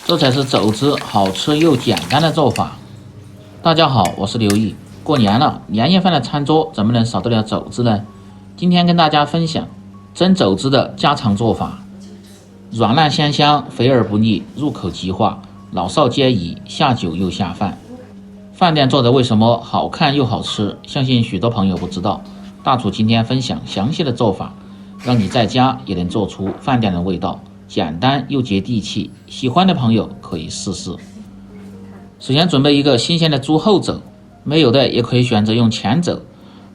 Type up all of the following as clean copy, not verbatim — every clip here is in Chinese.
这才是肘子好吃又简单的做法。大家好，我是刘毅。过年了，年夜饭的餐桌怎么能少得了肘子呢？今天跟大家分享蒸肘子的家常做法，软烂鲜香，肥而不腻，入口即化，老少皆宜，下酒又下饭。饭店做的为什么好看又好吃？相信许多朋友不知道，大厨今天分享详细的做法，让你在家也能做出饭店的味道，简单又接地气。喜欢的朋友可以试试。首先准备一个新鲜的猪后肘，没有的也可以选择用前肘，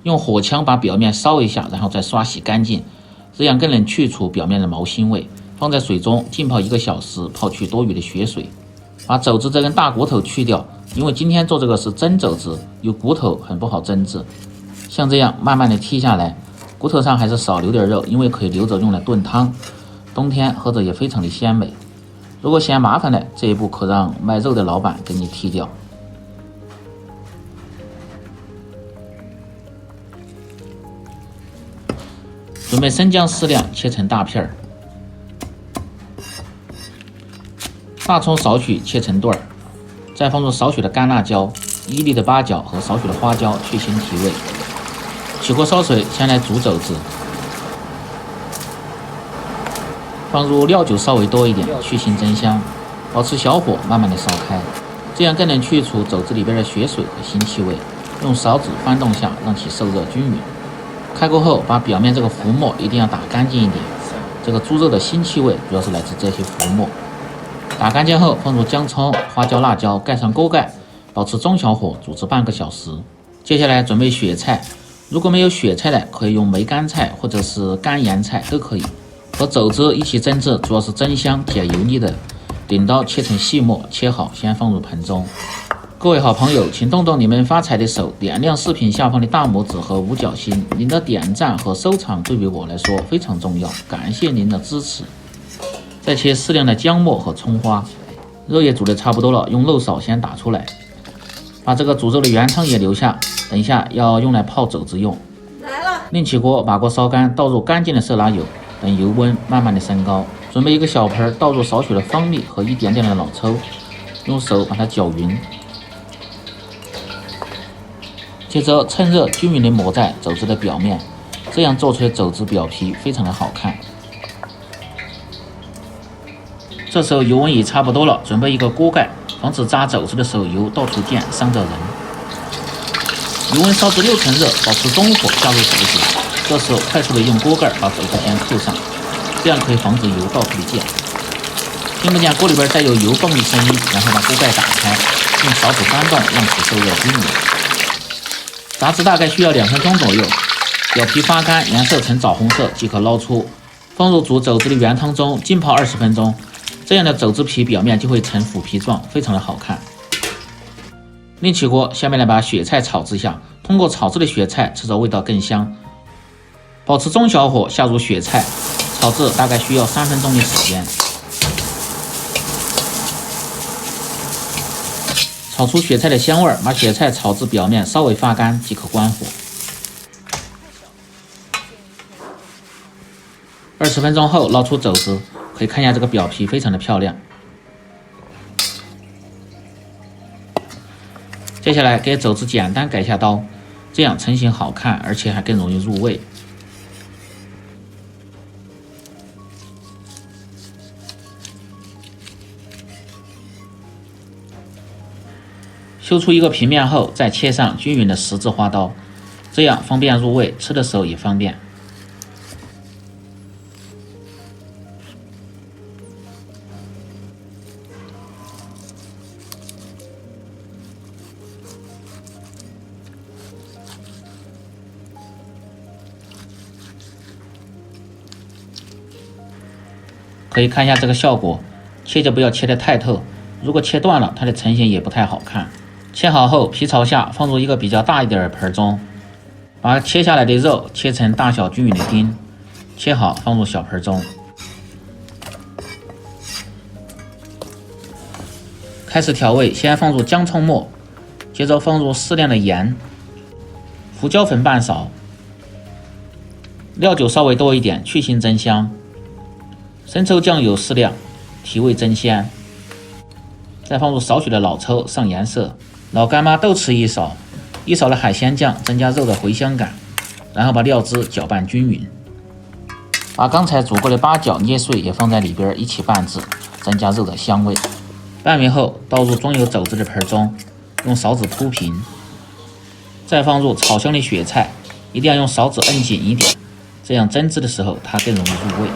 用火枪把表面烧一下，然后再刷洗干净，这样更能去除表面的毛腥味。放在水中浸泡1个小时，泡去多余的血水。把肘子这根大骨头去掉，因为今天做这个是蒸肘子，有骨头很不好蒸制。像这样慢慢的剔下来，骨头上还是少留点肉，因为可以留着用来炖汤，冬天喝着也非常的鲜美。如果嫌麻烦的，这一步可让卖肉的老板给你剔掉。准备生姜适量，切成大片儿。大葱少许，切成段儿。再放入少许的干辣椒、1粒的八角和少许的花椒，去腥提味。起锅烧水，先来煮肘子。放入料酒稍微多一点，去腥增香，保持小火慢慢的烧开，这样更能去除肘子里边的血水和腥气味。用勺子翻动下，让其受热均匀。开锅后，把表面这个浮沫一定要打干净一点，这个猪肉的腥气味主要是来自这些浮沫。打干净后，放入姜葱、花椒、辣椒，盖上锅盖，保持中小火煮至半个小时。接下来准备雪菜，如果没有雪菜的，可以用梅干菜或者是干盐菜都可以。和肘子一起蒸制，主要是增香解油腻的。顶刀切成细末，切好先放入盆中。各位好朋友，请动动你们发财的手，点亮视频下方的大拇指和五角星，您的点赞和收藏对于我来说非常重要，感谢您的支持。再切适量的姜末和葱花，肉也煮得差不多了，用漏勺先打出来，把这个煮肉的原汤也留下，等一下要用来泡肘子用。另起锅，把锅烧干，倒入干净的色拉油，等油温慢慢的升高。准备一个小盆，倒入少许的方蜜和一点点的老抽，用手把它搅匀。接着趁热均匀的抹在肘子的表面，这样做出的肘子表皮非常的好看。这时候油温也差不多了，准备一个锅盖，防止炸肘子的时候油到处溅，伤着人。油温烧至6成热，保持中火下入肘子，这时候快速的用锅盖把肘子先扣上，这样可以防止油到处的溅。听不见锅里边再有油泵的声音，然后把锅盖打开，用勺子翻动，让其受热均匀。炸至大概需要2分钟左右，表皮发干，颜色呈枣红色即可捞出，放入煮肘子的原汤中浸泡20分钟。这样的肘子皮表面就会呈腐皮状，非常的好看。另起锅，下面来把雪菜炒制下，通过炒制的雪菜吃着味道更香。保持中小火下入雪菜，炒制大概需要3分钟的时间。炒出雪菜的香味，把雪菜炒至表面稍微发干即可关火。20分钟后捞出肘子，可以看一下这个表皮非常的漂亮。接下来给肘子简单改下刀，这样成型好看，而且还更容易入味。修出一个平面后，再切上均匀的十字花刀，这样方便入味，吃的时候也方便。可以看一下这个效果，切就不要切得太透，如果切断了，它的成型也不太好看。切好后，皮朝下，放入一个比较大一点的盆中，把切下来的肉切成大小均匀的丁，切好放入小盆中。开始调味，先放入姜葱末，接着放入适量的盐、胡椒粉半勺，料酒稍微多一点，去腥增香。生抽酱油适量，提味增鲜。再放入少许的老抽上颜色，老干妈豆豉一勺，一勺的海鲜酱增加肉的回香感，然后把料汁搅拌均匀。把刚才煮过的八角捏碎也放在里边一起拌制，增加肉的香味。拌匀后倒入装有肘子的盆中，用勺子铺平，再放入炒香的雪菜，一定要用勺子摁紧一点，这样蒸制的时候它更容易入味。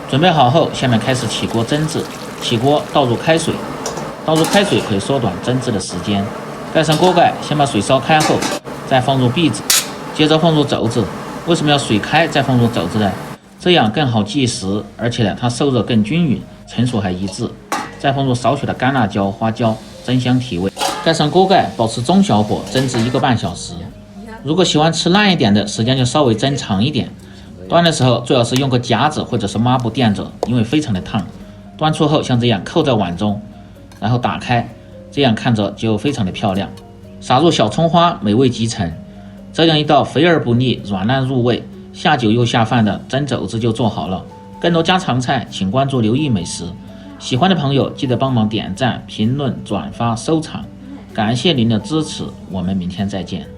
准备好后，下面开始起锅蒸制。起锅倒入开水，可以缩短蒸制的时间。盖上锅盖，先把水烧开后，再放入篦子，接着放入肘子。为什么要水开再放入肘子呢？这样更好计时，而且呢它受热更均匀，成熟还一致。再放入少许的干辣椒、花椒，增香提味。盖上锅盖，保持中小火蒸至1个半小时。如果喜欢吃烂一点的，时间就稍微蒸长一点。端的时候最好是用个夹子或者是抹布垫着，因为非常的烫。端出后像这样扣在碗中，然后打开，这样看着就非常的漂亮。撒入小葱花，美味极成。这样一道肥而不腻、软烂入味、下酒又下饭的蒸肘子就做好了。更多家常菜，请关注刘毅美食。喜欢的朋友记得帮忙点赞、评论、转发、收藏。感谢您的支持，我们明天再见。